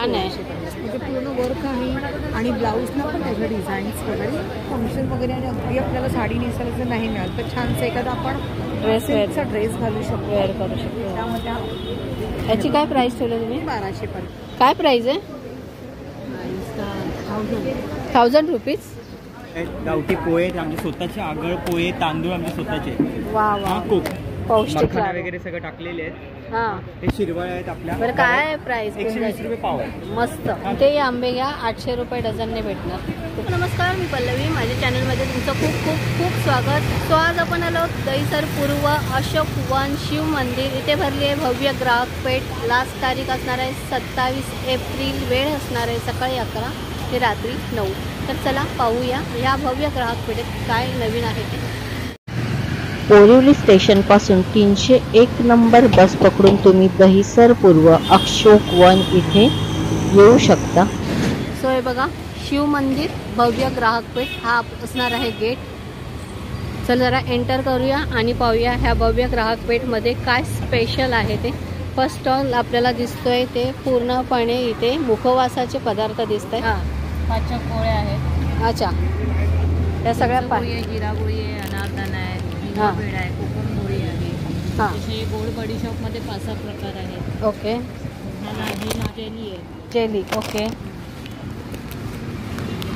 छान आहे. म्हणजे पूर्ण वर्क आहे आणि ब्लाऊजला पण त्याच्या डिझाईन्स वगैरे फंक्शन वगैरे आणि अगदी आपल्याला साडी नेसायला जर नाही मिळालं तर छानसं एखादा आपण ड्रेसचा ड्रेस घालू शकतो, वेअर करू शकतो. त्यामध्ये याची काय प्राईस ठेवलं तुम्ही? 1200 पर्यंत. काय प्राईस आहे? 1000 रुपीज. गावठी पोहे आमचे स्वतःचे, आगळ पोहे तांदूळ आमचे स्वतःचे. वा वा, पौष्टिक वगैरे सगळं टाकलेले आहेत. हा, हे शिरवळ आहेत आपल्या. बरं काय प्राइस? 120 रुपये पाव. मस्त. ते आंबे घ्या 800 रुपये डझनने भेटणार. नमस्कार, मी पल्लवी. माझ्या चॅनलमध्ये तुमचं खूप खूप खूप स्वागत. सो आज आपण आलो दहिसर पूर्व अशोक वन शिव मंदिर. इथे भरली आहे भव्य ग्राहक पेठ. लास्ट तारीख असणार आहे 27 एप्रिल. वेळ असणार आहे सकाळी 11 ते रात्री 9. तर चला पाहूया ह्या भव्य ग्राहक पेठेत काय नवीन आहे ते. बोरिवली स्टेशनपासून 301 नंबर बस पकडून तुम्ही दहिसर पूर्व अशोक वन इथे येऊ शकता. सो हे बघा शिव मंदिर भव्य ग्राहक पेठ हा असणार आहे गेट. चल जरा एंटर करूया आणि पाहूया ह्या भव्य ग्राहक पेठमध्ये काय स्पेशल आहे ते. फर्स्ट स्टॉल आपल्याला दिसतोय ते पूर्णपणे इथे मुखवासाचे पदार्थ दिसत आहेत. पाचक पोळ्या आहेत. अच्छा, त्या सगळ्या जिरा गोळी आहे, अनारदाना आहे, पेढा आहे, कोकम गोळी आहे. हां, तसे गोड बडीशॉपमध्ये 5-6 प्रकार आहेत. ओके. जेली आहे. Jelly, okay.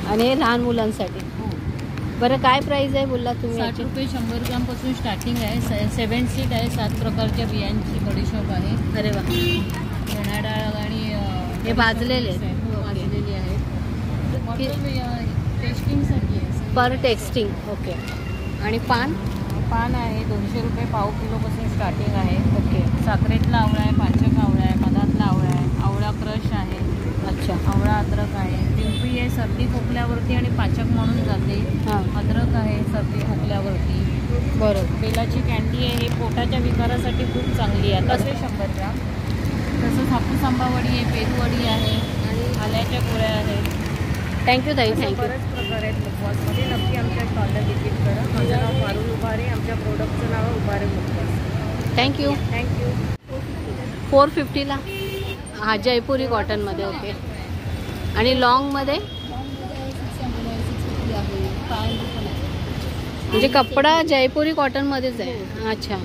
आणि हे लहान मुलांसाठी. बरं काय प्राईस आहे बोलला तुम्ही? 60 रुपये 100 ग्रामपासून स्टार्टिंग आहे. 7 सीट आहे. 7 प्रकारच्या बियांची बडीशॉप आहे. अरे वा, चणा डाळ आणि हे भाजलेले आहेत. भाजलेली आहे. टेस्टिंगसाठी आहे. पर टेक्स्टिंग, ओके. आणि पान आहे 200 रुपये पाव किलोपासून स्टार्टिंग आहे. ओके. साखरेतला आवळा आहे, पाचक आवळा आहे, मधातला आवळा आहे, आवळा क्रश आहे. अच्छा, आवळा अद्रक आहे. पिंपळी आहे सर्दी खोकल्यावरती आणि पाचक म्हणून जाते. हां, अद्रक आहे सर्दी खोकल्यावरती. बरोबर. बेलाची कॅन्डी आहे. हे पोटाच्या विकारासाठी खूप चांगली आहे. तसे 100 ग्राम. तसंच हापूस आंबा वडी आहे, पेरू वडी आहे आणि आल्याच्या गोळ्या आहेत. थँक्यू ताई, थँक्यू. बरेच प्रकार आहेत मुखवासमध्ये. नक्की आमच्या स्टॉलला व्हिजिट करा. माझं नाव पारुल उभारे. आमच्या प्रोडक्टचं नाव उभारे मुखवास. थँक्यू. 450ला. हा जयपुरी कॉटनमध्ये, ओके. आणि लॉंगमध्ये म्हणजे कपडा जयपुरी कॉटनमध्येच आहे. अच्छा,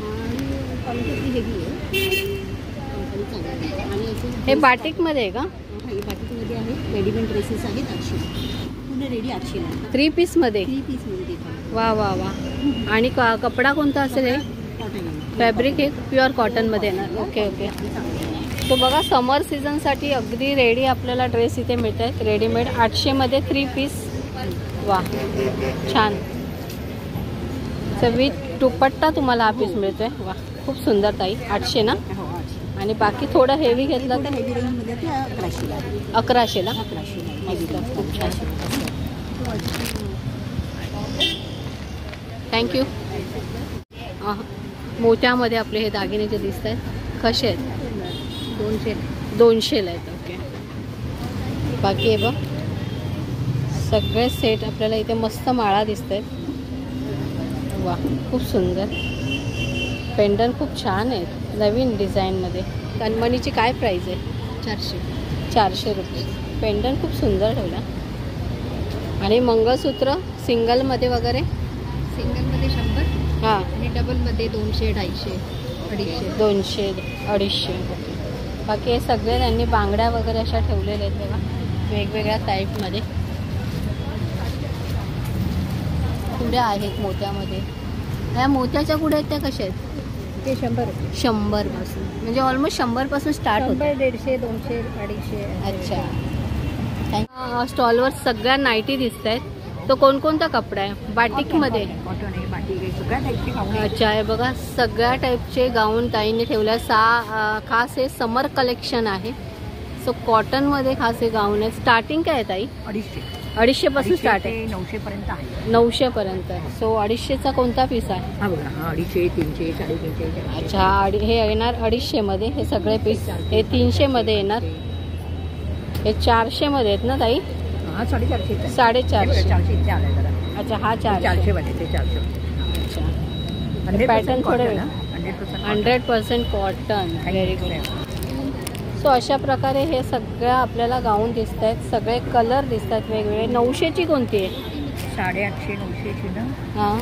हे बाटिकमध्ये आहे का? बाटिकमध्ये आहे. रेडीमेड ड्रेसेस आहेत 800, पूर्ण रेडी 800. 3 पीसमध्ये. 3 पीसमध्ये. वा वा वा. आणि कपडा कोणता असेल? हे कॉटन. फॅब्रिक हे प्युअर कॉटनमध्ये येणार. Okay okay. तो बघा समर सीझनसाठी अगदी रेडी आपल्याला ड्रेस इथे मिळत आहेत रेडीमेड. 800मध्ये 3 पीस. वा, छान. विथ दुपट्टा तुम्हाला हा पीस मिळतोय. वा, खूप सुंदर ताई. 800 ना? आणि बाकी थोडं हेवी घेतलं तर हेवी रेंजमध्ये ते 1100ला. 1100ला. खूप छान. थँक्यू. मोत्यामध्ये आपले हे दागिने जे दिसत आहेत कसे आहेत? 200ला आहेत. ओके. बाकी हे बघ सगळे सेट आपल्याला इथे मस्त माळा दिसत आहेत. वा, खूप सुंदर. पेंडंट खूप छान आहेत नवीन डिझाईनमध्ये. कणमणीची काय प्राईस आहे? 400 रुपये. पेंडंट खूप सुंदर ठेवला. आणि मंगळसूत्र सिंगलमध्ये वगैरे? सिंगलमध्ये 100. हां, आणि डबलमध्ये 200, 250, 250. 200, 250. बाकी हे सगळे त्यांनी बांगड्या वगैरे अशा ठेवलेल्या आहेत बघा वेगवेगळ्या टाईपमध्ये. कुड्या आहेत मोत्यामध्ये. ह्या मोत्याच्या कुड्या आहेत त्या कशा आहेत? ते 100 रुपये. 100 पासून म्हणजे ऑलमोस्ट 100 पासून स्टार्ट होतं. 100, 150, 200, 250. अच्छा, थँक्यू. स्टॉलवर सगळ्या नाईटी दिसत आहेत. तो कोणकोणता कपडा आहे? बाटिकमध्ये? कॉटन आहे, बाटिक आहे, सगळ्या टाईपचे गाऊन. अच्छा, हे बघा सगळ्या टाईपचे गाऊन ताईंनी ठेवल्या. खास हे समर कलेक्शन आहे. सो कॉटनमध्ये खास हे गाऊन आहे. स्टार्टिंग काय आहे ताई? 250 पासून स्टार्ट आहे. 900 पर्यंत आहे. 900 पर्यंत. सो 250चा कोणता पीस आहे? हा बघा, हा 250, 300, 350. अच्छा, हे येणार 250मध्ये. हे सगळे पीस हे 300मध्ये येणार. हे 400मध्ये आहेत ना ताई? हा 450. 450. 400. अच्छा, हा 400 मध्ये ते 400. अच्छा, पॅटर्न थोडे 100% कॉटन. Very good. सो अशा प्रकारे हे सगळं आपल्याला गाऊन दिसत आहेत. सगळे कलर दिसत आहेत वेगवेगळे. 900ची कोणती आहे? 850 900ची ना. हां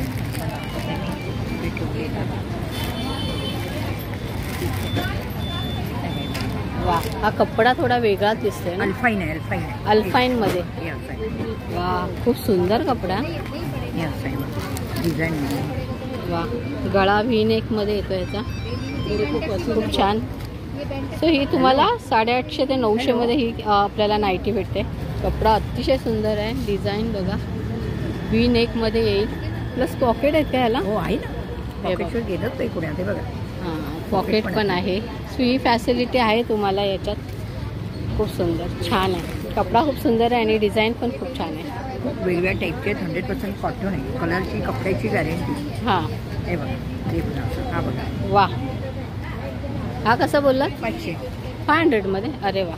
वा, हा कपडा थोडा वेगळाच दिसतोय ना. अल्फाईन आहे, अल्फाईन आहे. अल्फाईनमध्ये. हे अल्फाईन. वा, खूप सुंदर कपडा. हे अल्फाईन डिझाईन. वा, गळा व्ही नेकमध्ये येतो याचा. खूप छान. सो ही तुम्हाला 850 ते 900मध्ये ही आपल्याला नाईटी भेटते. कपडा अतिशय सुंदर आहे. डिझाईन बघा, व्ही नेकमध्ये येईल. प्लस पॉकेट आहेत का याला? हो आहे ना. पॉकेटवर गेलंच नाही पुण्यात. हे बघा, हां, पॉकेट पण आहे. सो ही फॅसिलिटी आहे तुम्हाला याच्यात. खूप सुंदर, छान आहे. कपडा खूप सुंदर आहे आणि डिझाईन पण खूप छान आहे. खूप वेगवेगळ्या टाईपचे 100% कॉटन आहे. कलरची, कपड्याची गॅरंटी. हां, हे बघा, हे बघा, हा बघा. वा, हा कसा बोललात? 500. 500मध्ये. अरे वा.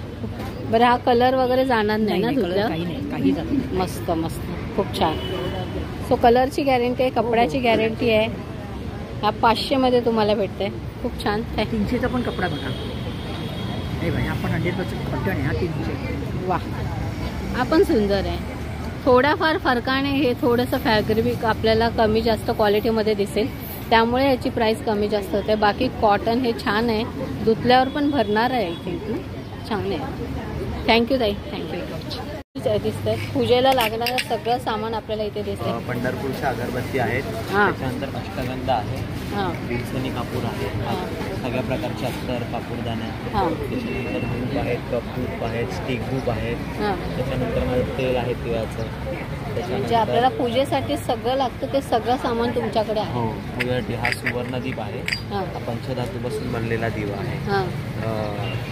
बरं, हा कलर वगैरे जाणार नाही ना धुतल्यावर? काही नाही, काही जात नाही. मस्त मस्त, खूप छान. सो कलरची गॅरंटी आहे, कपड्याची गॅरंटी आहे. हा 500मध्ये तुम्हाला भेटते. खूप छान. 300चा पण कपडा बघा. हे बघा, आपण 100% कॉटन आहे. हा 300. वा, हा पण सुंदर आहे. थोड्याफार फरकाने हे थोडंसं फॅब्रिक आपल्याला कमी जास्त क्वालिटीमध्ये दिसेल, त्यामुळे याची प्राईस कमी जास्त होते. बाकी कॉटन हे छान आहे, धुतल्यावर पण भरणार आहे. आय थिंक छान आहे. थँक्यू ताई, थँक्यू. दिसतंय पूजेला लागणारं सगळं सामान आपल्याला इथे दिसतंय. पंढरपूरच्या अगरबत्ती आहेत, हां. त्याच्यानंतर अष्टगंधा आहे, हां विल्सनी कापूर आहे, सगळ्या प्रकारचे अत्तर, कापूरदाणे, हां त्याच्यानंतर धूप आहेत, कप धूप आहेत, स्टिक धूप आहेत, हां. त्याच्यानंतर माझं तेल आहे तिळाचं. म्हणजे आपल्याला पूजेसाठी सगळं लागतं ते सगळं सामान तुमच्याकडे आहे. हो, पूजेसाठी हा सुवर्णदीप आहे, हां हा पंचधातूपासून बनलेला दिवा आहे. हां.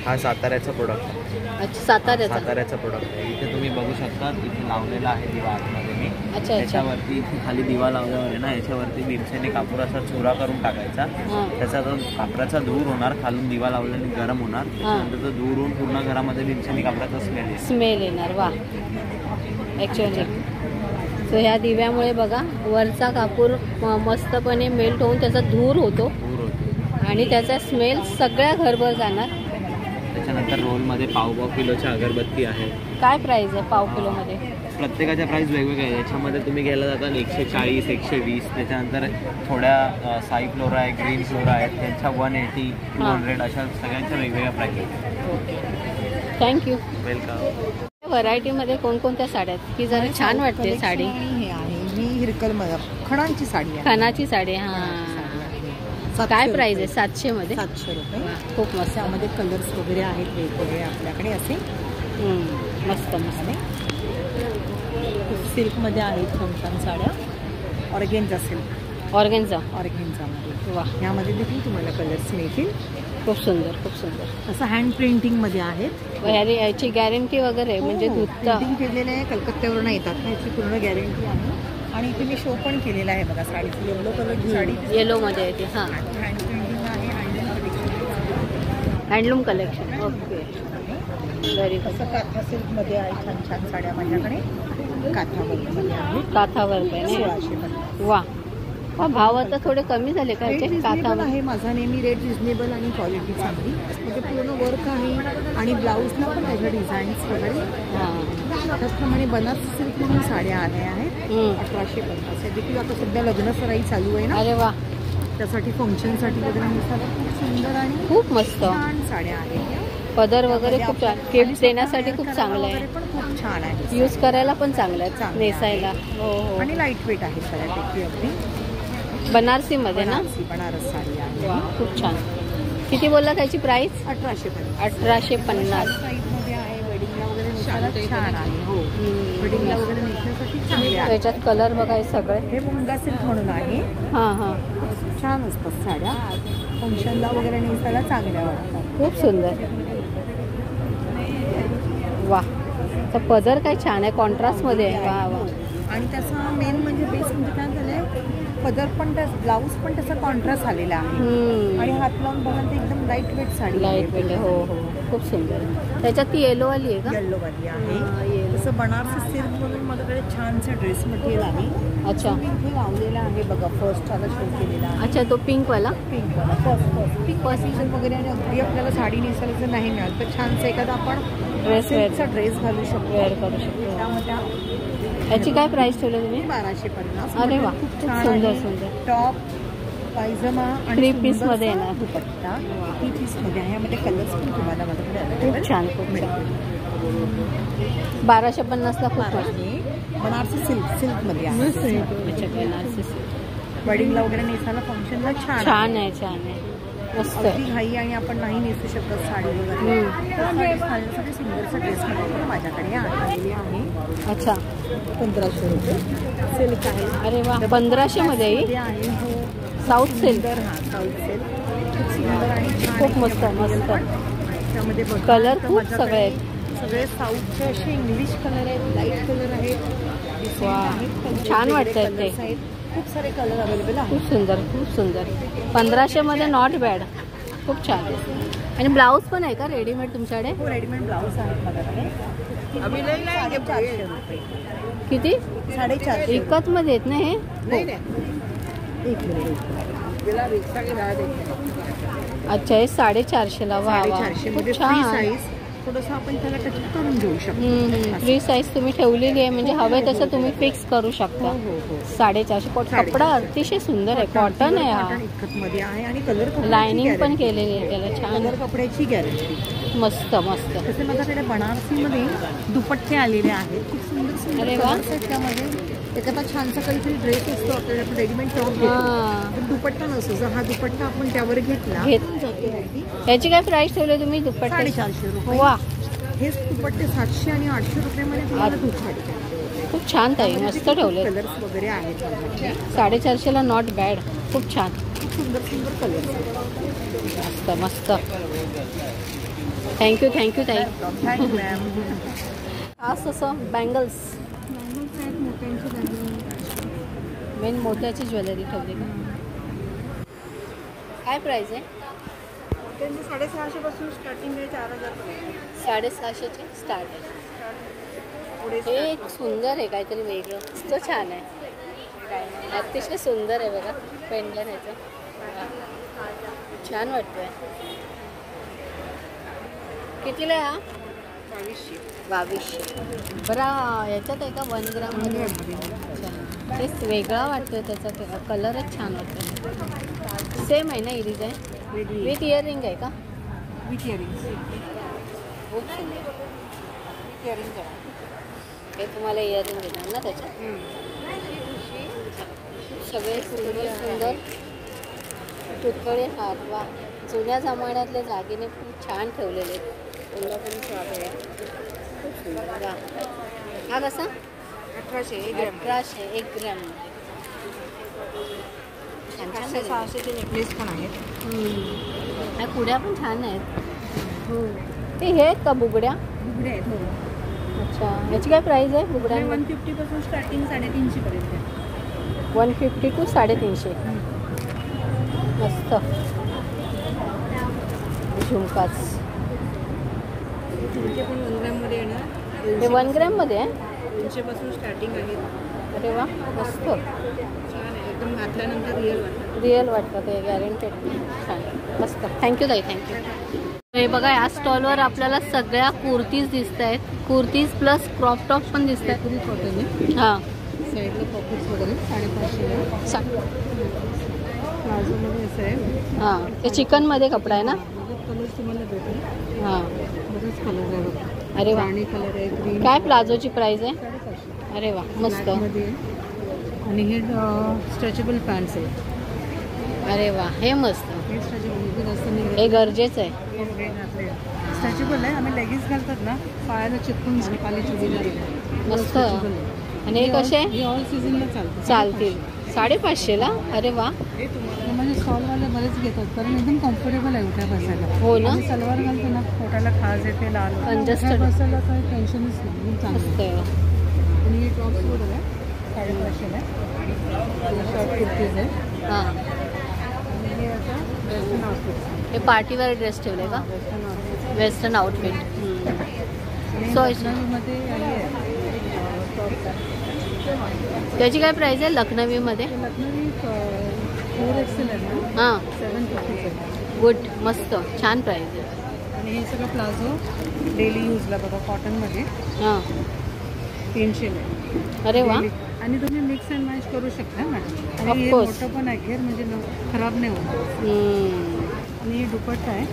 हा साताऱ्याचा प्रोडक्ट आहे. अच्छा, साताऱ्याचा प्रोडक्ट आहे. इथे तुम्ही बघू शकता, इथे लावलेला आहे दिवा आतमध्ये मी. अच्छा. त्याच्यावरती इथे खाली दिवा लावल्यावर आहे ना, याच्यावरती बिरसेने कापूर असा चुरा करून टाकायचा. हां. त्याचा तो कापराचा धूर होणार, खालून दिवा लावल्याने गरम होणार, त्याच्यानंतर तो धूर होऊन पूर्ण घरामध्ये बिरसेने कापराचा स्मेल येणार. वा, ॲक्च्युअली सो ह्या दिव्यामुळे बघा वरचा कापूर मस्तपणे मेल्ट होऊन त्याचा धूर होतो आणि त्याचा स्मेल सगळ्या घरभर जाणार. त्याच्यानंतर रोलमध्ये पाव किलोच्या अगरबत्ती आहे. काय प्राइस आहे पाव किलोमध्ये? प्रत्येकाच्या प्राईस वेगवेगळ्या आहे. याच्यामध्ये तुम्ही गेला जाता 140, 120. त्याच्यानंतर थोड्या साई फ्लोरा आहे, ग्रीन फ्लोरा आहेत, त्यांच्या 180, 200 अशा सगळ्यांच्या वेगवेगळ्या प्राईस आहेत. थँक्यू. वेलकम. व्हरायटीमध्ये कोणकोणत्या साड्या आहेत? ही जरा छान वाटते साडी. हे आहे, ही हिरकलमध्ये खणांची साडी आहे. खणाची साडी. हां, काय प्राइस आहे? 700मध्ये. 700 रुपये. खूप मस्त. त्यामध्ये कलर्स वगैरे आहेत वेगवेगळे आपल्याकडे असे. मस्त मस्त. सिल्कमध्ये आहेत छान छान साड्या. ऑर्गेन्झा सिल्क, ऑर्गेन्झामध्ये. वा, यामध्ये देखील तुम्हाला कलर्स मिळतील. खूप सुंदर, खूप सुंदर. असं हँड प्रिंटिंगमध्ये आहेत. याची गॅरंटी वगैरे म्हणजे धुता प्रिंटिंग केलेलं आहे, कलकत्त्यावरून येतात ना, याची पूर्ण गॅरंटी आहे. आणि इथे मी शो पण केलेला आहे बघा साडीची. येलो कलरची साडी, येलोमध्ये येते. हां, हँड प्रिंटिंग आहे. Handloom collection. Okay, very good. असं काथा सिल्कमध्ये आहे छान छान साड्या माझ्याकडे. काथा वर्कमध्ये आहे. काथावर काय? 1650. वा, भाव आता थोडे कमी झाले का याचे? काथावर आहे माझा नेहमी रेट रिजनेबल आणि क्वालिटी चांगली. म्हणजे पूर्ण वर्क आहे आणि ब्लाऊजला पण त्याच्या डिझाईन्स वगैरे. हां, त्याचप्रमाणे बनारसी सिल्कमधून साड्या आल्या आहेत. 1850 आहे. देखील आता सध्या लग्न सराई चालू आहे ना, अरे वा, त्यासाठी फंक्शनसाठी वगैरे नुसार खूप सुंदर आणि खूप मस्त छान साड्या आहेत. पदर वगैरे खूप छान. गिफ्ट देण्यासाठी खूप चांगलं आहे. पण खूप छान आहे. यूज करायला पण चांगलं आहे, चांगलं नेसायला. हो हो. आणि लाईट वेट आहे सगळ्यापैकी. अगदी बनारसीमध्ये ना. बनारस साडी आहे. वा, खूप छान. किती बोलला त्याची प्राइस? 1850. 1850. साईजमध्ये आहे. वेडिंगला वगैरे नेसायला छान आहे. हो, वेडिंगला वगैरे नेसण्यासाठी चांगले आहे. त्याच्यात कलर बघा हे सगळे. हे मुंगा सिल्क म्हणून आहे. हां हां, छान असतात साड्या. फंक्शनला वगैरे नेसायला चांगल्या वाटतात. खूप सुंदर. वा, तर पदर काय छान आहे, कॉन्ट्रास्टमध्ये आहे. वा वा. आणि त्याचा मेन म्हणजे बेस म्हणजे काय झालंय, पदर पण त्या ब्लाऊज पण त्याचा कॉन्ट्रास्ट आलेला आहे. आणि हात लावून बघा ते एकदम light weight sari. Light weight आहे. हो हो, खूप सुंदर. त्याच्यात ती येलोवाली आहे का? येल्लोवाली आहे. येलो. तसं बनारसी सिल्क म्हणून माझ्याकडे छानसे ड्रेस मटेरियल आहे. अच्छा मी इथे लावलेला आहे बघा, फर्स्ट आला शो केलेला आहे. अच्छा, तो पिंकवाला. पिंक वाला पिंक सीझन वगैरे, आणि अगदी आपल्याला साडी नेसायला नाही मिळाल तर छानसं एखादा आपण ड्रेसचा ड्रेस घालू शकतो, वेअर करू शकतो. त्यामध्ये याची काय प्राइस ठेवली तुम्ही? 1250. अरे वा, खूप खूप छान सुंदर आहे. सुंदर. टॉप, पायजमा आणि 3 piece सुंदरसा मध्ये येणार. दुपट्टा 3 piece मध्ये आहे. यामध्ये कलर्स पण तुम्हाला माझ्याकडे खूप छान, खूप छान. 1250 ला खूप मस्त. बनारसी सिल्क मध्ये आहे. अच्छा, बनारसी silk. वेडिंगला वगैरे नेसायला फंक्शनला छान आहे, छान आहे, मस्त आहे. अगदी घाई आणि आपण नाही नेसू शकत साडी वगैरे, त्यासाठी सुंदरसा ड्रेस मध्ये माझ्याकडे आलेली आहे. अच्छा, 1500 रुपये सिल्क आहे. अरे वा, 1500 मध्ये मध्ये आहे. हो, साऊथ सिल्क. सुंदर. हा, साऊथ सिल्क खूप सुंदर आणि छान खूप आहे. मस्त, मस्त. त्यामध्ये बघा, कलर तर खूप माझ्याकडे सगळे आहेत. सगळे साऊथचे असे इंग्लिश कलर आहेत, लाईट कलर आहेत, decent वा, आहेत, पण छान वेगवेगळे वाटतायत ते. colours आहेत. खूप सारे कलर अवेलेबल आहेत. खूप सुंदर, खूप सुंदर. 1500 मध्ये नॉट बॅड, खूप छान. आणि ब्लाऊज पण आहे का रेडीमेड तुमच्याकडे? हो, रेडीमेड ब्लाऊज आहेत माझ्याकडे. 450 रुपये. किती? 450. एकच मध्ये येत ना हे? एक मिनिट. अच्छा, हे 450 ला. वा वा, 450 मध्ये खूप फ्री छान. साईज. थोडंसं आपण त्याला टचअप करून घेऊ शकतो. फ्री साईज तुम्ही ठेवलेली आहे, म्हणजे हवे तसं तुम्ही फिक्स करू शकता. हो, हो, हो. 450. कपडा अतिशय सुंदर आहे, कॉटन आहे हा. कॉटन इतकत मध्ये आहे आणि कलर लाइनिंग पण केलेली आहे त्याला, छान. कलर कपड्याची गॅरंटी. मस्त मस्त. तसे माझ्याकडे बनारसी मध्ये दुपट्टे आलेले आहेत. खूप सुंदर सुंदर अरे वा. colours आहेत त्यामध्ये. एखादा छानसा काहीतरी ड्रेस असतो आपल्याला, आपण रेडीमेड टॉप घेतो, हां. पण दुपट्टा नसतो. जर हा दुपट्टा आपण त्यावर घेतला जातो अगदी. याची काय प्राइस ठेवली तुम्ही दुपट्टे? 450 रुपये. वा, हेच दुपट्टे 700 आणि 800 रुपयामध्ये तुम्हाला दुपट्टे. खूप छान ताई, मस्त ठेवले. कलर्स वगैरे आहेत माझ्याकडे. 450 ला नॉट बॅड, खूप छान. खूप सुंदर सुंदर कलर्स. मस्त मस्त. थँक्यू थँक्यू ताई. Thank you ma'am. असं असं बँगल्स, मेन मोत्याची ज्वेलरी ठेवली. काय प्राइस आहे? त्यांचे 650 पासून स्टार्टिंग आहे 4000 पर्यंत. 650 चे स्टार्ट आहे. हे एक सुंदर आहे, काहीतरी वेगळं, मस्त छान आहे, अतिशय सुंदर आहे बघा. पेंडन ह्याचं छान वाटतोय. कितीला आहे हा? 2200. बरं, याच्यात आहे का 1 ग्राममध्ये? अच्छा, तेच वेगळा वाटतोय, त्याचा कलरच छान वाटतोय. सेम आहे ना ही डिझाईन? विथ इयरिंग आहे का? With earrings. खूप सुंदर इयरिंग्स आहे. हे तुम्हाला इयरिंग देणार ना त्याच्यात? सगळे सुंदर सुंदर तुकडे हात. वा, जुन्या जमान्यातले दागिने खूप छान ठेवलेले आहेत. खूप सुंदर. वा, हा कसा? 1800 1 ग्रॅम. छान छान आहे. 600चे नेकलेस पण आहेत. ह्या कुड्या पण छान आहेत. ते हे आहेत का बुगड्या? बुगडे आहेत. हो. अच्छा, याची काय प्राइस आहे बुगड्यांवर? 150 पासून स्टार्टिंग 350 पर्यंत. 150 to 350. मस्त. झुमकाच तुमचे पण 1 ग्रॅममध्ये येणार. हे 1 ग्रॅममध्ये आहे? 200 पासून स्टार्टिंग आहे. अरे वा, मस्त. छान आहे, एकदम घातल्यानंतर रिअल वाटतं. रिअल वाटतं ते, गॅरंटेड. छान, मस्त. थँक्यू ताई, थँक्यू. हे बघा, या स्टॉलवर आपल्याला सगळ्या कुर्तीज दिसत आहेत. कुर्तीज प्लस क्रॉप टॉप पण दिसत आहेत. पुरी कॉटन आहे. हां, साईडला पॉकेट्स वगैरे 550. प्लाझोमध्ये असं आहे. हां, ते चिकनमध्ये कपडा आहे ना? कलर्स तुम्हाला भेटेल. हां, बरेच कलर आहे बघा. अरे वा. राणी कलर आहे, ग्रीन. काय प्लाझोची प्राइस आहे? 550. अरे वा, मस्त. ब्लॅकमध्ये आणि हे स्ट्रेचेबल पॅन्ट्स आहे. अरे वा, हे मस्त. हे स्ट्रेचेबल जास्त हे नाही. गरजेचं आहे. स्ट्रेचेबल आहे. आम्ही लेगिन्स घालतात ना, पायाला चिपकून खाली चुलीला दिलं. मस्त. आणि हे कसे हे ऑल सीझनला चालतं. चालतील? 550ला. अरे वा. म्हणजे स्टॉलवाले बरेच घेतात, कारण एकदम कम्फर्टेबल आहे उठ्या बसायला. हो ना? आणि सलवार घालतो ना, पोटाला खाज येते, लाल Congested. उठ्या बसायला काही टेन्शनच नाही. एकदम चांगलं मस्त आहे. आहे. आणि हे टॉप्स वगैरे आहे 550 आहे. शॉर्ट कुर्तीज आहे. हां, आणि हे असं वेस्टर्न आउटफिट. हे पार्टीवेअर ड्रेस ठेवले का? Western outfit. Western outfit. मध्ये त्याची काय प्राइस आहे लखनवीमध्ये? लखनवी 4XL आहे ना, हां 750 गुड, मस्त छान प्राइस आहे. आणि हे सगळं प्लाझो डेली यूजला बघा कॉटनमध्ये हां 300 आहे. अरे वा. आणि तुम्ही मिक्स अँड मॅच करू शकता मॅडम. आणि हे Of course. मोठं पण आहे घेर म्हणजे खराब नाही होणार. आणि हे दुपट्टा आहे.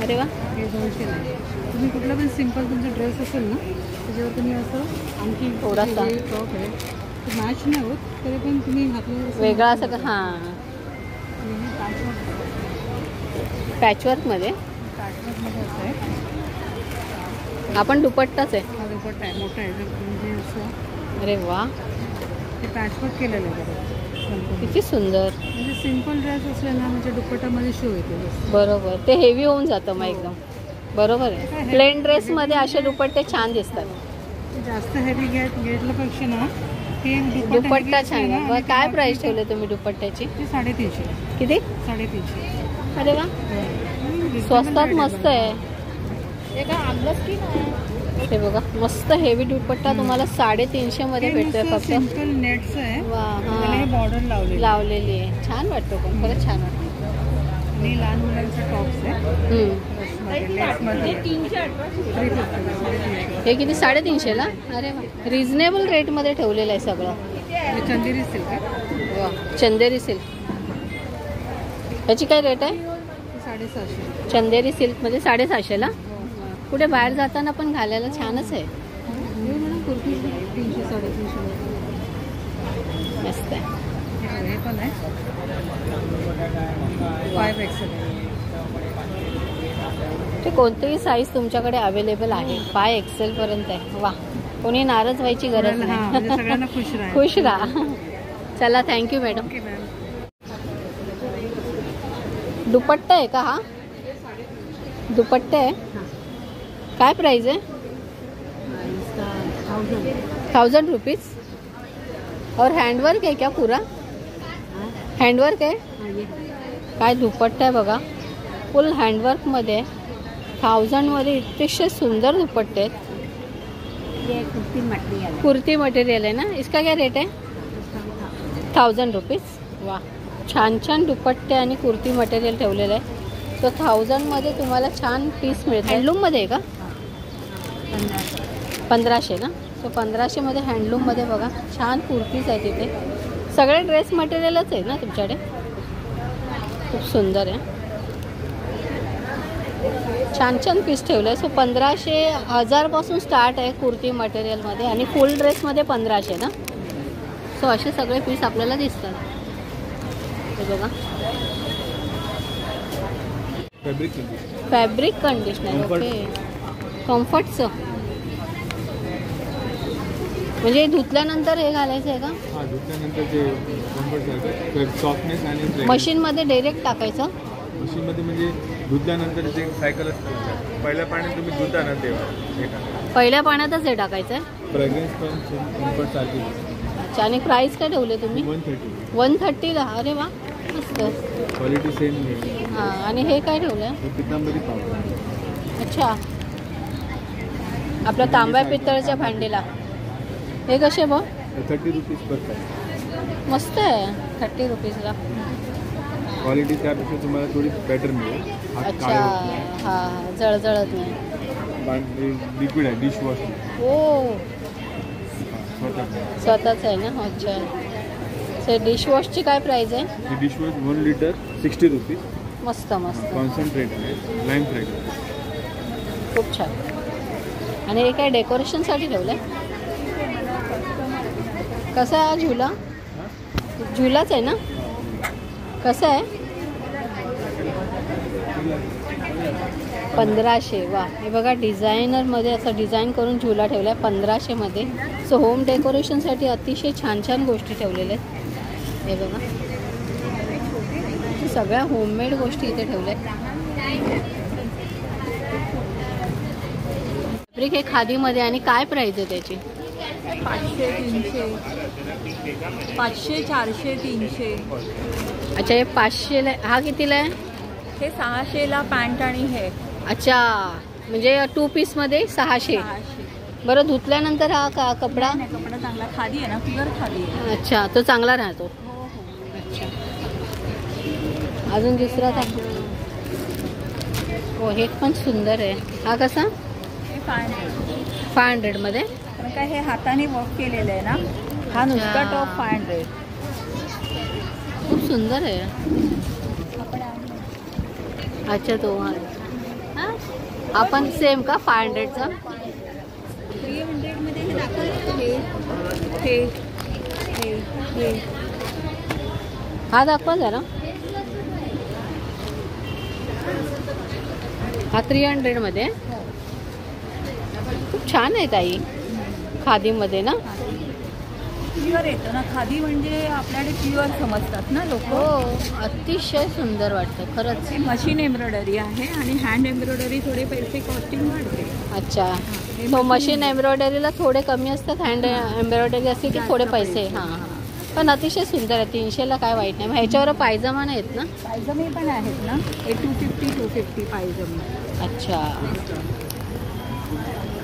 अरे वा. हे 200 आहे. तुम्ही कुठला पण सिम्पल तुमचा ड्रेस असेल ना त्याच्यावर तुम्ही असं आणखी थोडासा टॉप आहे मॅच नाही होत तरी पण तुम्ही घातलं वेगळा असं का? हां पॅचवर्कमध्ये असं आहे. आपण दुपट्टाच आहे. हा दुपट्टा आहे मोठा आहे म्हणजे असं. अरे वा ते पॅचवर्क केलेलं आहे बघा. किती सुंदर. म्हणजे सिम्पल ड्रेस असले ना म्हणजे दुपट्टामध्ये शो येतो. बरोबर, ते हेवी होऊन जातं मग एकदम. बरोबर आहे. प्लेन ड्रेसमध्ये असे दुपट्टे छान दिसतात. जास्त हेवी घेतल्यापेक्षा ना हे दुपट्टा छान आहे. मग काय प्राइस ठेवले तुम्ही दुपट्ट्याची? 350. किती? 350. अरे वा स्वस्तात मस्त आहे. ते काय आणलंच की नाही? हे बघा मस्त हेवी दुपट्टा तुम्हाला 350 मध्ये भेटतोय फक्त. सिंपल नेट्स आहे. वा त्याला हे बॉर्डर लावलेली आहे. छान वाटतो पण खरंच छान वाटतं. आणि लहान मुलांचे टॉप्स आहे. हे किती? 350 ला? अरे वा रिझनेबल रेटमध्ये ठेवलेलं आहे सगळं. चंदेरी सिल्क आहे. वा चंदेरी सिल्क. ह्याची काय रेट आहे? 750. चंदेरी सिल्कमध्ये 750 ला. कुठे बाहेर जाताना पण घालायला छानच आहे. कुर्ती 300 350. मस्त आहे. हे पण आहे 5XL. ते कोणतीही साईज तुमच्याकडे अवेलेबल आहे. 5XL पर्यंत आहे. वा कोणी नाराज व्हायची गरज नाही. सगळ्यांना खुश राहा. खुश राहा. चला थँक्यू मॅडम. दुपट्टा आहे का हा? दुपट्टा आहे. काय प्राइस आहे? 1000 रुपीज. और हैंडवर्क है क्या पूरा? हैंडवर्क आहे. काय दुपट्टा आहे बघा फुल हँडवर्कमध्ये. 1000 मध्ये इतके सुंदर दुपट्टे आहेत. कुर्ती मटेरियल आहे ना. इसका क्या रेट आहे? 1000 रुपीज. वा छान छान दुपट्टे आणि कुर्ती मटेरियल ठेवलेलं आहे. तो 1000 मध्ये तुम्हाला छान पीस मिळतं. हँडलूममध्ये आहे का? 1500 ना. सो 1500 मध्ये हँडलूममध्ये बघा छान कुर्तीज आहे तिथे. सगळे ड्रेस मटेरियलच आहे ना तुमच्याकडे. खूप सुंदर आहे. छान छान पीस ठेवलं आहे. सो 1500 1000पासून स्टार्ट आहे कुर्ती मटेरियलमध्ये आणि फुल ड्रेसमध्ये 1500 ना. सो असे सगळे पीस आपल्याला दिसतात. हे बघा फॅब्रिक कंडिशनर. ओके कम्फर्टचं म्हणजे धुतल्यानंतर हे घालायचं आहे का? हां धुतल्यानंतर ते कम्फर्ट सॉफ्टनेस आणि मशीनमध्ये डायरेक्ट टाकायचं. मशीनमध्ये म्हणजे धुतल्यानंतर ते सायकल असते. पहिल्या पाण्यात तुम्ही धुता ना तेव्हा पहिल्या पाण्यातच हे टाकायचं आहे. फ्रेग्रन्स पण कम्फर्ट सारखी. अच्छा आणि प्राईस काय ठेवले तुम्ही? 130. 130 ला. अरे वा मस्त. क्वालिटी सेम आहे. हां आणि हे काय ठेवलं? पितांबरी पावडर. अच्छा आपल्या तांब्या पितळच्या भांडीला. हे कसे बघ? 30 रुपीज पर पॅक. मस्त आहे. 30 रुपीजला. क्वालिटी त्यापेक्षा तुम्हाला थोडी बेटर मिळेल. अच्छा हां जळजळत नाही. लिक्विड आहे डिशवॉश. हो स्वतः स्वतःच आहे ना. अच्छा सो डिशवॉशची काय प्राईस आहे? Dishwash 1 litre 60 rupees. मस्त मस्त कॉन्सन्ट्रेट आहे लाईम फ्रेग्रन्स. खूप छान. आणि हे काय डेकोरेशनसाठी ठेवलं आहे? कसा आहे झुला? झुलाच आहे ना. कसं आहे? 1500. वा हे बघा डिझायनरमध्ये असं डिझाईन करून झुला ठेवला आहे 1500 मध्ये. सो होम डेकोरेशनसाठी अतिशय छान छान गोष्टी ठेवलेल्या आहेत. हे बघा सगळ्या होममेड गोष्टी इथे ठेवल्या आहेत. फॅब्रिक हे खादीमध्ये. आणि काय प्राईस आहे त्याची? 500 300 500 400 300. अच्छा हे 500ला. हा कितीला आहे? हे 600ला पॅन्ट आणि हे. अच्छा म्हणजे 2 पीसमध्ये 600. बरं, धुतल्यानंतर हा कपडा नाही, कपडा चांगला खादी आहे ना, प्युअर खादी आहे. अच्छा, तो चांगला राहतो. अच्छा, अजून दुसरा दाखव. हो, हे पण सुंदर आहे. हा कसा? हे 500. 500 मध्ये. कारण काय हे हाताने वर्क केलेलं आहे ना. हा नुसता टॉप 500. खूप सुंदर आहे. अच्छा, तो हा पण सेम का 500चा? 300 मध्ये हे दाखवलं. हे हा दाखवा जरा. हा 300 मध्ये. खूप छान आहे ताई, खादीमध्ये ना. प्युअर येतं ना, खादी म्हणजे आपल्याकडे प्युअर समजतात ना लोक. हो, अतिशय सुंदर वाटतं खरंच. हे मशीन एम्ब्रॉयडरी आहे आणि हँड एम्ब्रॉयडरी थोडे पैसे कॉस्टिंग वाढते. अच्छा, तो मशीन एम्ब्रॉयडरीला थोडे कमी असतात, हँड एम्ब्रॉयडरी असते की थोडे पैसे. हां हां, पण अतिशय सुंदर आहे. 300ला काय वाईट नाही. मग ह्याच्यावर पायजमा नाहीत ना? पायजमे पण आहेत ना, हे 250 पायजमे. अच्छा,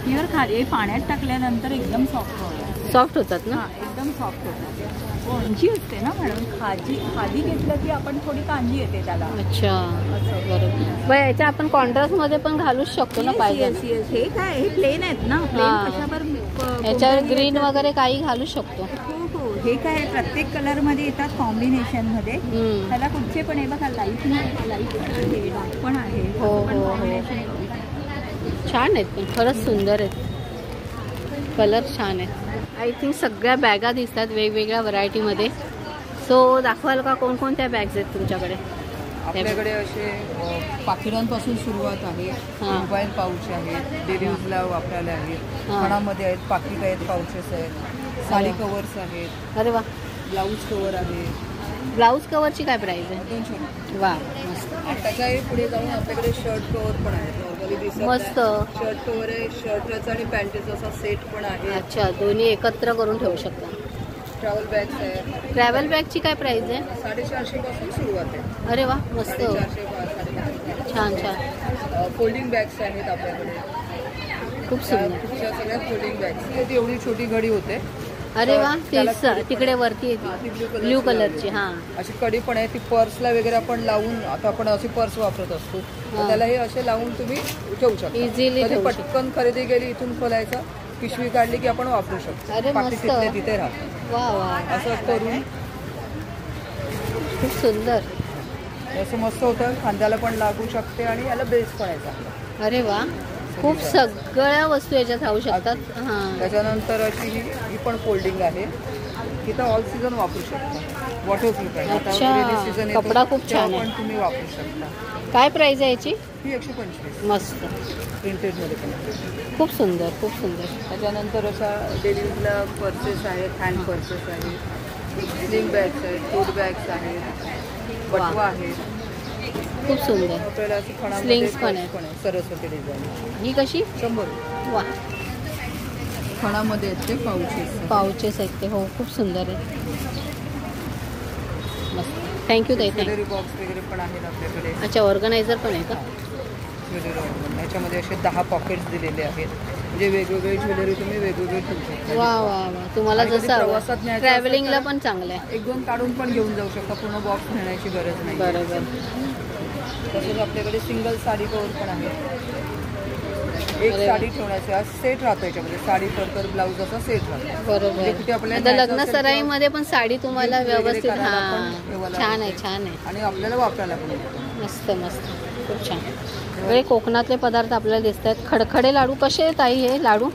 प्युअर खादी पाण्यात टाकल्यानंतर एकदम सॉफ्ट होतात. सॉफ्ट होतात ना? हां, एकदम सॉफ्ट होतात. कांजी असते ना मॅडम, खादी घेतलं की आपण थोडी कांजी येते त्याला. अच्छा, बरोबर. बरं, याच्या आपण कॉन्ट्रास्टमध्ये पण घालूच शकतो ना पायजमा? हे काय, हे प्लेन आहेत ना, हां. कशावर याच्यावर ग्रीन वगैरे काही घालू शकतो. हो, हे काय प्रत्येक कलर मध्ये येतात कॉम्बिनेशन मध्ये. त्याला कुठचे पण आहे बघा, लाईट आहे, डार्क पण आहे. हो हो हो, छान आहेत पण खरंच सुंदर आहेत. कलर छान आहेत. आय थिंक सगळ्या बॅगा दिसतात वेगवेगळ्या व्हरायटीमध्ये. सो दाखवाल का कोणकोणत्या बॅग्स आहेत तुमच्याकडे? आपल्याकडे असे पाकिटांपासून सुरुवात आहे. मोबाईल पाऊच आहेत, डेली यूजला वापरायला आहेत, खणामध्ये आहेत, पाकिट आहेत, पाऊचेस आहेत, साडी कवर्स आहेत. अरे वा, ब्लाऊज कवर आहे. ब्लाऊज कवरची काय प्राइस आहे? 200. वा, मस्त. आणि त्याच्याही पुढे जाऊन आपल्याकडे शर्ट कवर पण आहेत. नॉर्मली दिसत मस्त. शर्ट कवर आहे, शर्टचा आणि पॅन्टेचा असा सेट पण आहे. अच्छा, दोन्ही एकत्र करून ठेवू शकता. ट्रॅव्हल बॅग्स आहेत. ट्रॅव्हल बॅगची काय प्राइस आहे? 450 पासून सुरुवात आहे. अरे वा, मस्त. 450. छान छान. फोल्डिंग बॅग्स आहेत आपल्याकडे. खूप सुंदर. सगळ्या फोल्डिंग बॅग्स. एवढी छोटी घडी होते. अरे वा, तीच तिकडे वरती येते ब्ल्यू कलरची. हां, अशी कडी पण आहे. ती पर्सला वगैरे आपण लावून, आता आपण अशी पर्स वापरत असतो, त्याला हे असे लावून तुम्ही ठेवू शकता. इझिली पटकन खरेदी गेली, इथून खोलायचं, पिशवी काढली की आपण वापरू शकतो. अरे मस्त. तिथे तिथे राहतं. वा वा, असं करून खूप सुंदर. असं मस्त होतं. खांद्याला पण लागू शकते आणि याला बेस पण आहे चांगला. अरे वा, खूप सगळ्या वस्तू याच्यात राहू शकतात. हां, त्याच्यानंतर अशी ही पण फोल्डिंग आहे. तिथं ऑल सीझन वापरू शकता. वॉटरप्रूफ आहे. अच्छा, कपडा खूप छान आहे. पण तुम्ही वापरू शकता. काय प्राइस आहे याची? ही 125. मस्त, प्रिंटेडमध्ये पण खूप सुंदर, खूप सुंदर. त्याच्यानंतर अशा डेली यूजला पर्सेस आहेत, हँड पर्सेस आहेत, स्लिंग बॅग्स आहेत, टोट बॅग्स आहेत, बटवा आहेत. खूप सुंदर. आपल्याला अशी स्लिंग्स पण आहे. सरस्वती डिझाईन. ही कशी? 100. वा, खणामध्ये आहेत ते पाउचेस आहेत ते. हो, खूप सुंदर आहे. मस्त. थँक्यू ताई. ज्वेलरी बॉक्स वगैरे पण आहेत आपल्याकडे. अच्छा, ऑर्गनायझर पण आहे का? Jewellery organiser. याच्यामध्ये असे 10 पॉकेट्स दिलेले आहेत. म्हणजे वेगवेगळे ज्वेलरी तुम्ही वेगवेगळे ठेवू शकता. वा वा वा, तुम्हाला जसं प्रवासात न्यायचं ट्रॅव्हलिंगला पण चांगलं आहे. 1-2 काढून पण घेऊन जाऊ शकता. पूर्ण बॉक्स नेण्याची गरज नाही. बरोबर. तसेच आपल्याकडे सिंगल साडी कवर पण आहे. एक साडी ठेवण्याचे आज सेट राहतो. याच्यामध्ये साडी तर ब्लाऊज असा सेट राहतो. बरोबर. आता लग्न सराईमध्ये पण साडी तुम्हाला व्यवस्थित. हां, छान आहे, छान आहे. आणि आपल्याला वापरायला पण येतो. मस्त मस्त, खूप छान. सगळे कोकणातले पदार्थ आपल्याला दिसत आहेत. खडखडे लाडू कसे आहेत ताई? हे लाडू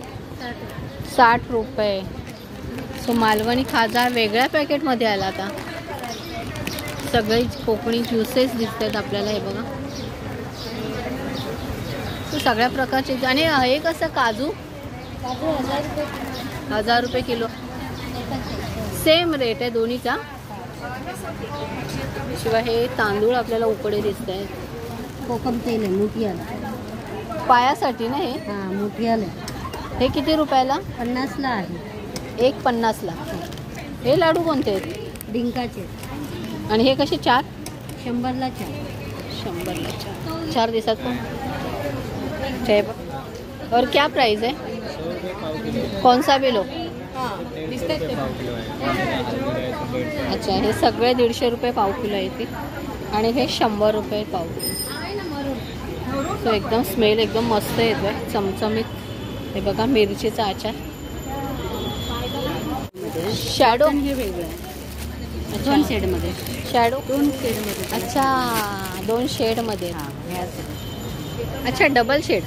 60 रुपये. सो मालवणी खाजा वेगळ्या पॅकेटमध्ये आला आता. सगळे कोकणी ज्युसेस दिसत आहेत आपल्याला. हे बघा, सगळ्या प्रकारचे. आणि हे कसं काजू? 1000 रुपये किलो. सेम रेट आहे दोन्हीचा. शिवाय हे तांदूळ आपल्याला उकडे दिसत आहेत. कोकम तेल आहे, मोठी आलं. पायासाठी ना हे? हां, मोठी आलं. हे किती रुपयाला? 50ला आहे. एक 50ला. हे लाडू कोणते आहेत? डिंकाचे. आणि हे कसे? 4? 100ला 4. 100ला 4. 4 दिवसात पण. और क्या प्राइस है? कौन सा भी लो. अच्छा, हे सगळे 150 रुपये पाव किलो येते आणि हे 100 रुपये पाव किलो. सो एकदम स्मेल एकदम मस्त येतोय, चमचमीत. हे बघा मिरचीचा आचार. शॅडो हे वेगळं आहे. 2 शेडमध्ये. शॅडो 2 शेडमध्ये. अच्छा, 2 शेडमध्ये. अच्छा, डबल शेड.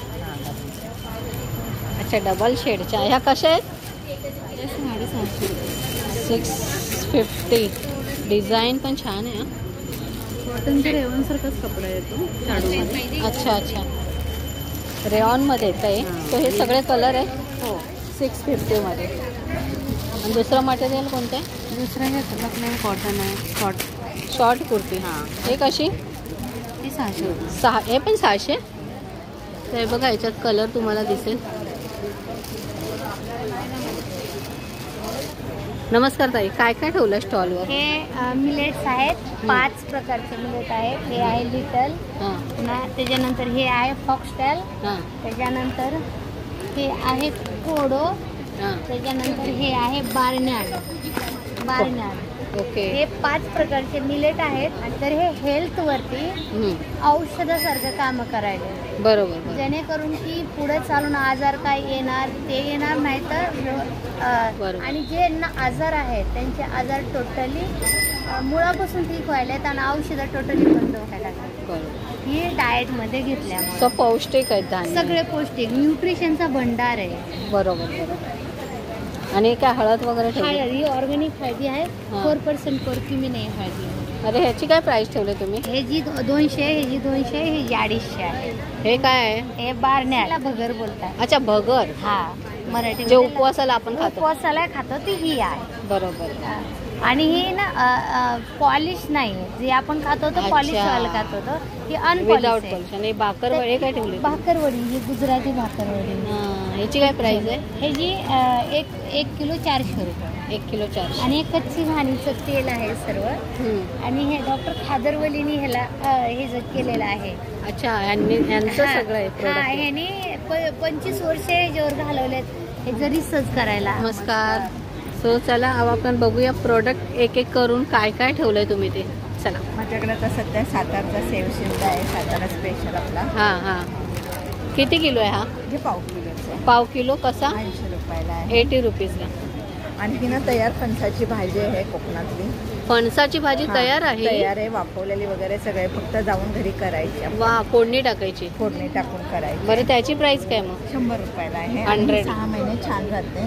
अच्छा, डबल शेडच्या ह्या कशा आहेत? 650. डिझाईन पण छान आहे. कॉटनच्या रेयॉनसारखाच कपडा येतो शाडूमध्ये. अच्छा अच्छा, रेयॉनमध्ये येत आहे. तो हे सगळे कलर आहे. हो, 650मध्ये. आणि दुसरं मटेरियल कोणतं आहे? दुसरं हे कॉटन आहे. शॉर्ट कुर्ती. हां, हे कशी? ती 600. हे पण 600. तर हे बघा, याच्यात कलर तुम्हाला दिसेल. नमस्कार ताई, काय काय ठेवलं स्टॉलवर? हे मिलेट्स आहेत. 5 प्रकारचे मिलेट आहेत. हे आहे लिटल. त्याच्यानंतर हे आहे फॉक्सटेल. त्याच्यानंतर हे आहे कोडो. त्याच्यानंतर हे आहे बार्न्यार्ड. ओके. हे 5 प्रकारचे मिलेट आहेत. तर हे हेल्थवरती औषधासारखं काम करायला. बरोबर. जेणेकरून की पुढे चालून आजार काय येणार ते येणार नाही. तर आणि जे आजार आहेत त्यांचे आजार टोटली मुळापासून ठीक व्हायला आणि औषधं टोटली बंद व्हायला लागतात. ही डाएटमध्ये घेतल्यामुळे पौष्टिक आहेत धान्य. सगळे पौष्टिक, न्यूट्रिशनचा भंडार आहे. बरोबर. आणि काय हळद वगैरे ठेवली? ही ऑर्गॅनिक हळदी आहे. 4% कर्क्युमिन आहे हळदी. अरे, ह्याची काय प्राइस ठेवले तुम्ही? हे जी 200, हे जी 200, हे 250 आहे. हे काय आहे? हे बार्न्याला भगर बोलतात. अच्छा, भगर. हा, मराठी जे उपवासाला आपण खातो. उपवासाला खातो ती ही आहे. बरोबर. आणि ही ना पॉलिश नाही, जे आपण खातो तो पॉलिश वाला खातो तो ही अनपॉलिश आहे. आणि भाकरवडी काय ठेवली? भाकरवडी ही गुजराती भाकरवडी. ह्याची काय प्राइस आहे? हे जी 1 किलो 400 रुपये. 1 किलो 400. आणि कच्ची घाणीचं तेल आहे सर्व. आणि हे डॉक्टर खादरवलीनी ह्याला हे जे केलेलं आहे. अच्छा, यांचं सगळं आहे. हा, ह्यानी 25 वर्ष ह्याच्यावर घालवलेत हे जर रिसर्च करायला. नमस्कार. सो चला, अब आपण बघूया प्रोडक्ट एक एक करून काय काय ठेवलंय तुम्ही ते. चला. माझ्याकडे आता सध्या सातारचा सेव शिंदा आहे, सातारा स्पेशल आपला. हां. किती किलो आहे हा? हे पाव किलोचा. पाव किलो कसा? 80 रुपयाला आहे. 80 रुपीजला. आणखी ना तयार फणसाची भाजी आहे कोकणातली. फणसाची भाजी तयार आहे? तयार आहे, वाफवलेली वगैरे सगळे. फक्त जाऊन घरी करायची. वा, फोडणी टाकायची? फोडणी टाकून करायची. बरं, त्याची प्राइस काय मग? 100 रुपयाला आहे. 100. 6 महिने छान राहते.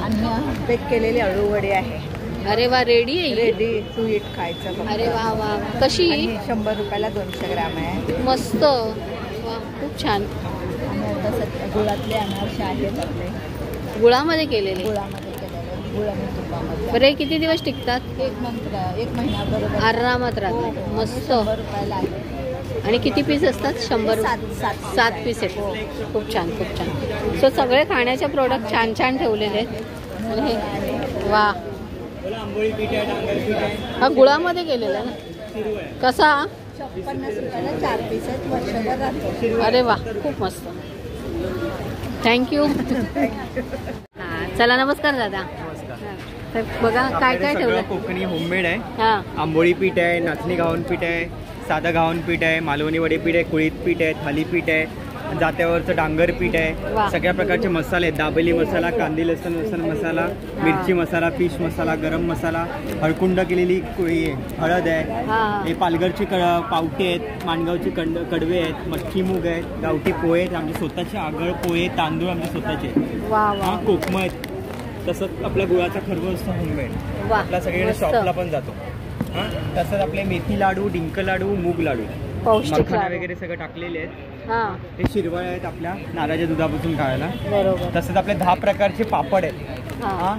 आणि बेक केलेली अळूवडी आहे. अरे वा, रेडी आहे. रेडी टू ईट खायचं. अरे वा वा. कशी? 100 रुपयाला 200 ग्राम आहे. मस्त. वा, खूप छान. आणि आता सध्या गुळातले अनारसे आहेत आपले. गुळामध्ये केलेले? गुळामध्ये केलेले, गुळ आणि तुपामध्ये. बरे, किती दिवस टिकतात? 1 महिना बरोबर आरामात राहतात. मस्त. 100 रुपयाला आहे. आणि किती पीस असतात? 100. 7 पीस आहेत. खूप छान, खूप छान. सो सगळे खाण्याचे प्रोडक्ट छान छान ठेवलेले आहेत. वा. हा गुळामध्ये केलेला ना? कसा? 50 रुपयाला 4 पीस आहेत. वर्षभर राहतो. अरे वा, खूप मस्त. थँक्यू. चला, नमस्कार दादा. तर बघा काय काय ठेवलं. कोकणी होममेड आहे. हां. आंबोळी पीठ आहे, नाचणी घावन पीठ आहे, साधं घावन पीठ आहे, मालवणी वडे पीठ आहे, कुळीत पीठ आहे, थालीपीठ आहे, जात्यावरचं डांगर पीठ आहे. सगळ्या प्रकारचे मसाले आहेत. दाबेली मसाला, कांदी लसूण मसाला, मिरची मसाला, फिश मसाला, गरम मसाला, हळकुंड केलेली हळद आहे. हे पालघरची पावटे आहेत, माणगावची कडवे आहेत, मटकी मूग आहेत, गावठी पोहे आहेत, आमचे स्वतःचे आगळ पोहे, तांदूळ आमचे स्वतःचे. कोकम आहेत. तसंच आपला गुळाचा खरवस होममेड आपला सगळीकडे शॉपला पण जातो. तसंच आपले मेथी लाडू, डिंक लाडू, मूग लाडू, मखाना वगैरे सगळं टाकलेले आहेत. हे शिरवळ आहेत आपल्या नारळाच्या दुधापासून खायला. बरोबर. तसंच आपले 10 प्रकारचे पापड आहेत.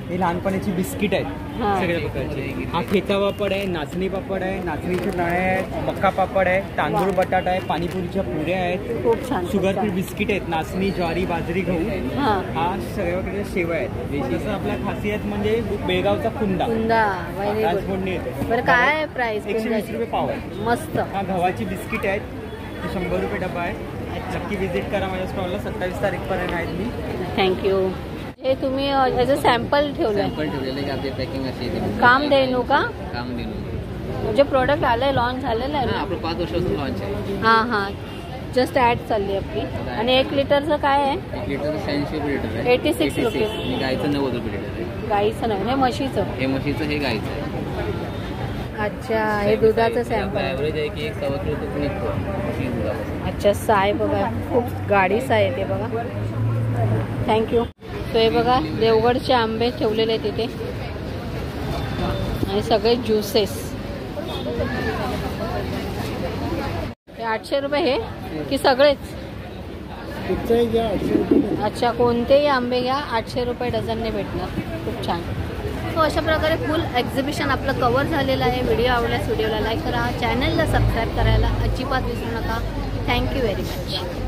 हे लहानपणाची बिस्किट आहेत सगळ्या प्रकारचे. हा खेचा पापड आहे, नाचणी पापड आहे, नाचणीचे दाणे आहेत, मक्का पापड आहे, तांदूळ बटाटा आहे, पाणीपुरीच्या पुऱ्या आहेत, शुगर फ्री बिस्किट आहेत, नाचणी, ज्वारी, बाजरी, गहू. हा सगळ्या प्रकारच्या शेवा आहेत. तसं आपल्या खासियत म्हणजे बेळगावचा कुंदा. बरं, काय प्राइस? 120 रुपये पाव आहे. मस्त. हा गव्हाची बिस्किट आहेत, 100 रुपये डबा आहे. नक्की विजिट करा माझ्या स्टॉलला. 27 तारीखपर्यंत आहेत मी. थँक्यू. हे तुम्ही ॲज अ सॅम्पल ठेवलं पॅकिंग अशी काम देणू का? काम देणू म्हणजे प्रोडक्ट आलंय, लॉन्च झालेलं आहे ना? आपलं 5 वर्षापासून लॉन्च आहे. हां हां, जस्ट ॲड चालली आपली. आणि 1 लिटरचं काय आहे? 1 लिटरचं 86 रुपये लिटर आहे. 86 रुपये. आणि गाईचं 90 रुपये लिटर आहे. गाईचं नाही, हे म्हशीचं. हे म्हशीचं, हे गाईचं आहे. अच्छा, हे दुधाचं सॅम्पल. ॲव्हरेज आहे की 1 किलो दूध निघतो म्हशी दुधापासून. अच्छा, साय बघा, खूप गाडीच आहे ते बघा. थँक्यू. तो हे बघा देवगडचे आंबे ठेवलेले आहेत इथे आणि सगळे ज्युसेस. हे 800 रुपये हे की सगळेच? अच्छा, कोणतेही आंबे घ्या 800 रुपये डझनने भेटणार. खूप छान. सो अशा प्रकारे फुल एक्झिबिशन आपलं कवर झालेलं आहे. व्हिडिओ आवडल्यास व्हिडिओला लाईक करा, चॅनलला सबस्क्राईब करायला अजिबात विसरू नका. Thank you very much.